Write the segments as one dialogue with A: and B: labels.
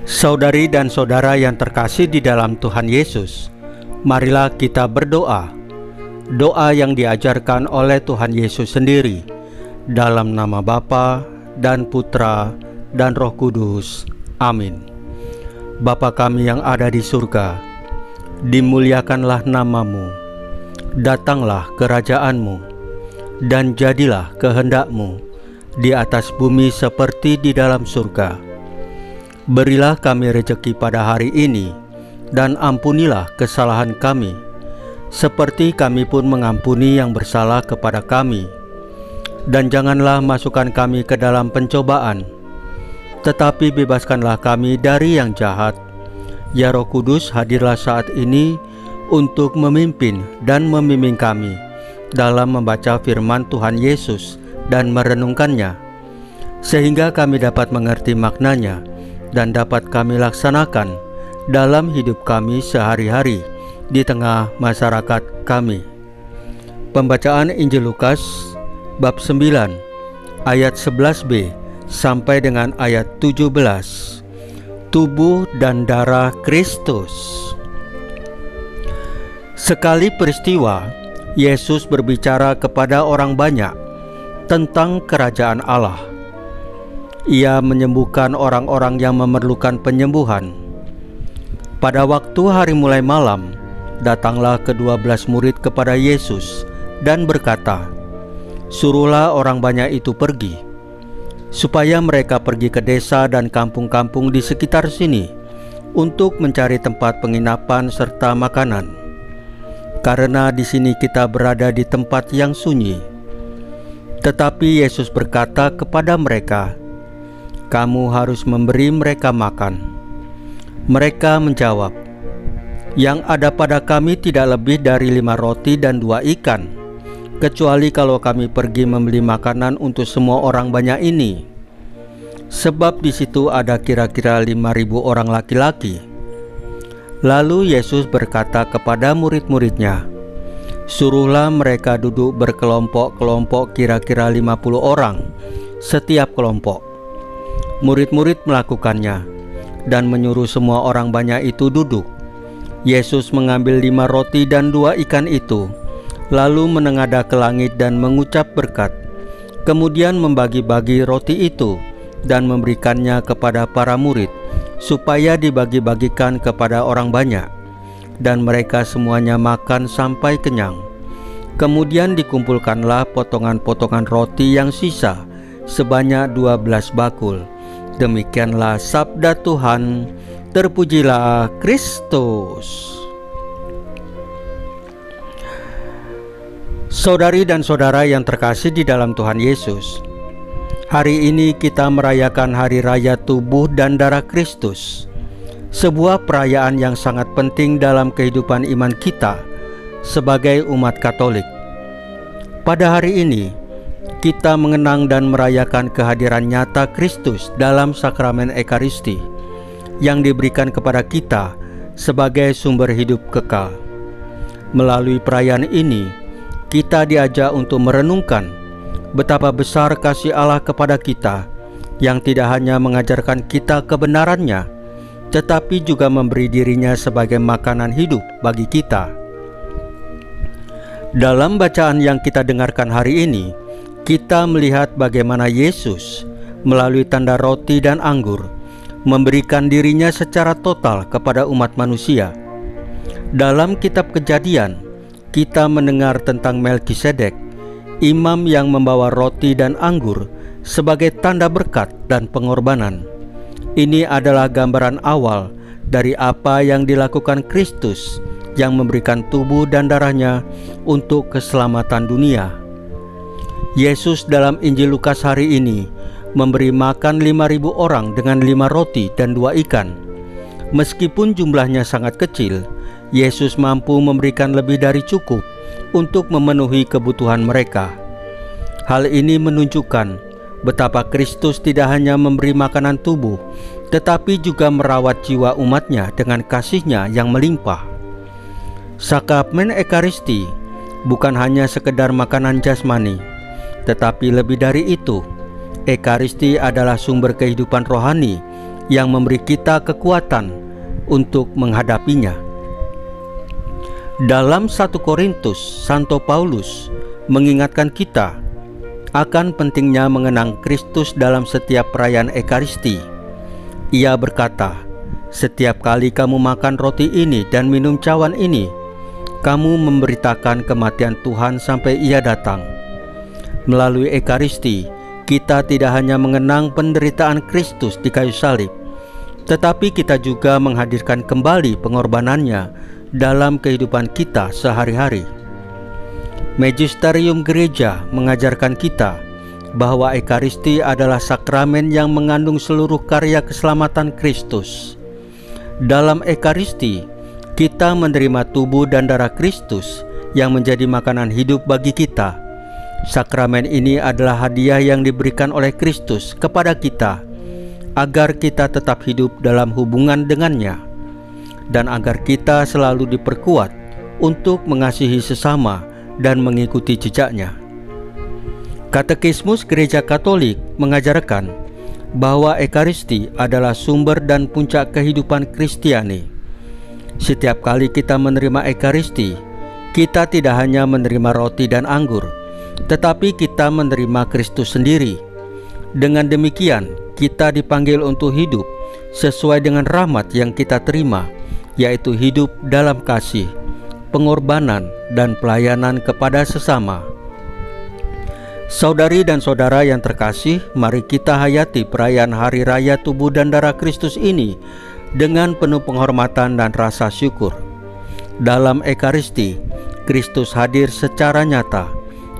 A: Saudari dan saudara yang terkasih di dalam Tuhan Yesus, marilah kita berdoa. Doa yang diajarkan oleh Tuhan Yesus sendiri, dalam nama Bapa dan Putra dan Roh Kudus. Amin. Bapa kami yang ada di surga, dimuliakanlah namamu, datanglah kerajaan-Mu, dan jadilah kehendak-Mu di atas bumi seperti di dalam surga. Berilah kami rejeki pada hari ini, dan ampunilah kesalahan kami, seperti kami pun mengampuni yang bersalah kepada kami. Dan janganlah masukkan kami ke dalam pencobaan, tetapi bebaskanlah kami dari yang jahat. Ya Roh Kudus, hadirlah saat ini untuk memimpin dan membimbing kami dalam membaca firman Tuhan Yesus dan merenungkannya, sehingga kami dapat mengerti maknanya dan dapat kami laksanakan dalam hidup kami sehari-hari di tengah masyarakat kami. Pembacaan Injil Lukas bab 9 ayat 11b sampai dengan ayat 17. Tubuh dan darah Kristus. Sekali peristiwa, Yesus berbicara kepada orang banyak tentang kerajaan Allah. Ia menyembuhkan orang-orang yang memerlukan penyembuhan. Pada waktu hari mulai malam, datanglah ke-12 murid kepada Yesus dan berkata, "Suruhlah orang banyak itu pergi, supaya mereka pergi ke desa dan kampung-kampung di sekitar sini untuk mencari tempat penginapan serta makanan, karena di sini kita berada di tempat yang sunyi." Tetapi Yesus berkata kepada mereka, "Kamu harus memberi mereka makan." Mereka menjawab, "Yang ada pada kami tidak lebih dari 5 roti dan 2 ikan, kecuali kalau kami pergi membeli makanan untuk semua orang banyak ini. Sebab di situ ada kira-kira 5.000 orang laki-laki." Lalu Yesus berkata kepada murid-muridnya, "Suruhlah mereka duduk berkelompok-kelompok kira-kira 50 orang setiap kelompok." Murid-murid melakukannya dan menyuruh semua orang banyak itu duduk. Yesus mengambil 5 roti dan 2 ikan itu, lalu menengadah ke langit dan mengucap berkat. Kemudian membagi-bagi roti itu dan memberikannya kepada para murid, supaya dibagi-bagikan kepada orang banyak. Dan mereka semuanya makan sampai kenyang. Kemudian dikumpulkanlah potongan-potongan roti yang sisa sebanyak 12 bakul. Demikianlah sabda Tuhan. Terpujilah Kristus. Saudari dan saudara yang terkasih di dalam Tuhan Yesus, hari ini kita merayakan Hari Raya Tubuh dan Darah Kristus, sebuah perayaan yang sangat penting dalam kehidupan iman kita sebagai umat Katolik. Pada hari ini, kita mengenang dan merayakan kehadiran nyata Kristus dalam sakramen Ekaristi yang diberikan kepada kita sebagai sumber hidup kekal. Melalui perayaan ini, kita diajak untuk merenungkan betapa besar kasih Allah kepada kita, yang tidak hanya mengajarkan kita kebenarannya, tetapi juga memberi dirinya sebagai makanan hidup bagi kita. Dalam bacaan yang kita dengarkan hari ini, kita melihat bagaimana Yesus melalui tanda roti dan anggur memberikan dirinya secara total kepada umat manusia. Dalam kitab Kejadian, kita mendengar tentang Melkisedek, imam yang membawa roti dan anggur sebagai tanda berkat dan pengorbanan. Ini adalah gambaran awal dari apa yang dilakukan Kristus yang memberikan tubuh dan darahnya untuk keselamatan dunia. Yesus dalam Injil Lukas hari ini memberi makan 5.000 orang dengan 5 roti dan 2 ikan. Meskipun jumlahnya sangat kecil, Yesus mampu memberikan lebih dari cukup untuk memenuhi kebutuhan mereka. Hal ini menunjukkan betapa Kristus tidak hanya memberi makanan tubuh, tetapi juga merawat jiwa umatnya dengan kasih-Nya yang melimpah. Sakramen Ekaristi bukan hanya sekedar makanan jasmani, tetapi lebih dari itu, Ekaristi adalah sumber kehidupan rohani yang memberi kita kekuatan untuk menghadapinya. Dalam 1 Korintus, Santo Paulus mengingatkan kita akan pentingnya mengenang Kristus dalam setiap perayaan Ekaristi. Ia berkata, "Setiap kali kamu makan roti ini dan minum cawan ini, kamu memberitakan kematian Tuhan sampai Ia datang." Melalui Ekaristi, kita tidak hanya mengenang penderitaan Kristus di kayu salib, tetapi kita juga menghadirkan kembali pengorbanannya dalam kehidupan kita sehari-hari. Magisterium Gereja mengajarkan kita bahwa Ekaristi adalah sakramen yang mengandung seluruh karya keselamatan Kristus. Dalam Ekaristi, kita menerima tubuh dan darah Kristus yang menjadi makanan hidup bagi kita. Sakramen ini adalah hadiah yang diberikan oleh Kristus kepada kita agar kita tetap hidup dalam hubungan dengannya, dan agar kita selalu diperkuat untuk mengasihi sesama dan mengikuti jejaknya. Katekismus Gereja Katolik mengajarkan bahwa Ekaristi adalah sumber dan puncak kehidupan Kristiani. Setiap kali kita menerima Ekaristi, kita tidak hanya menerima roti dan anggur, tetapi kita menerima Kristus sendiri. Dengan demikian, kita dipanggil untuk hidup sesuai dengan rahmat yang kita terima, yaitu hidup dalam kasih, pengorbanan, dan pelayanan kepada sesama. Saudari dan saudara yang terkasih, mari kita hayati perayaan Hari Raya Tubuh dan Darah Kristus ini dengan penuh penghormatan dan rasa syukur. Dalam Ekaristi, Kristus hadir secara nyata,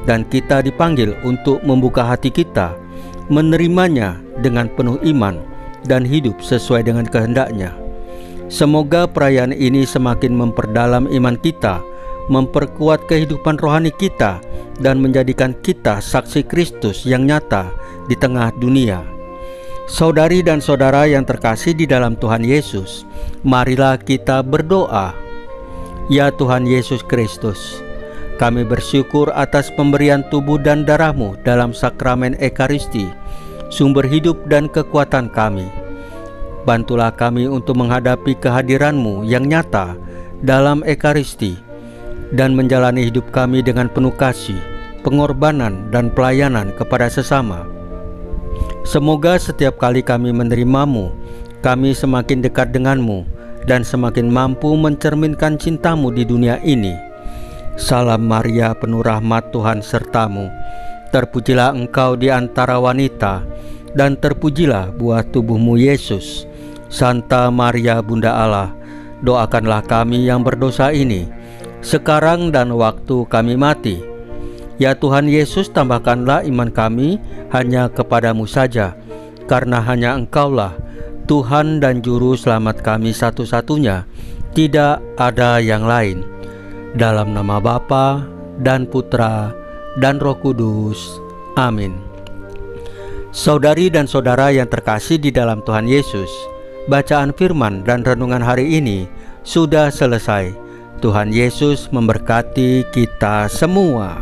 A: dan kita dipanggil untuk membuka hati kita, menerimanya dengan penuh iman, dan hidup sesuai dengan kehendaknya. Semoga perayaan ini semakin memperdalam iman kita, memperkuat kehidupan rohani kita, dan menjadikan kita saksi Kristus yang nyata di tengah dunia. Saudari dan saudara yang terkasih di dalam Tuhan Yesus, marilah kita berdoa. Ya Tuhan Yesus Kristus, kami bersyukur atas pemberian tubuh dan darah-Mu dalam sakramen Ekaristi, sumber hidup dan kekuatan kami. Bantulah kami untuk menghadapi kehadiran-Mu yang nyata dalam Ekaristi, dan menjalani hidup kami dengan penuh kasih, pengorbanan, dan pelayanan kepada sesama. Semoga setiap kali kami menerimamu, kami semakin dekat denganmu, dan semakin mampu mencerminkan cintamu di dunia ini. Salam Maria, penuh rahmat, Tuhan sertamu. Terpujilah engkau di antara wanita, dan terpujilah buah tubuhmu Yesus. Santa Maria Bunda Allah, doakanlah kami yang berdosa ini, sekarang dan waktu kami mati. Ya Tuhan Yesus, tambahkanlah iman kami hanya kepadamu saja, karena hanya Engkaulah Tuhan dan Juru Selamat kami satu-satunya, tidak ada yang lain. Dalam nama Bapa dan Putra dan Roh Kudus. Amin. Saudari dan saudara yang terkasih di dalam Tuhan Yesus, bacaan firman dan renungan hari ini sudah selesai. Tuhan Yesus memberkati kita semua.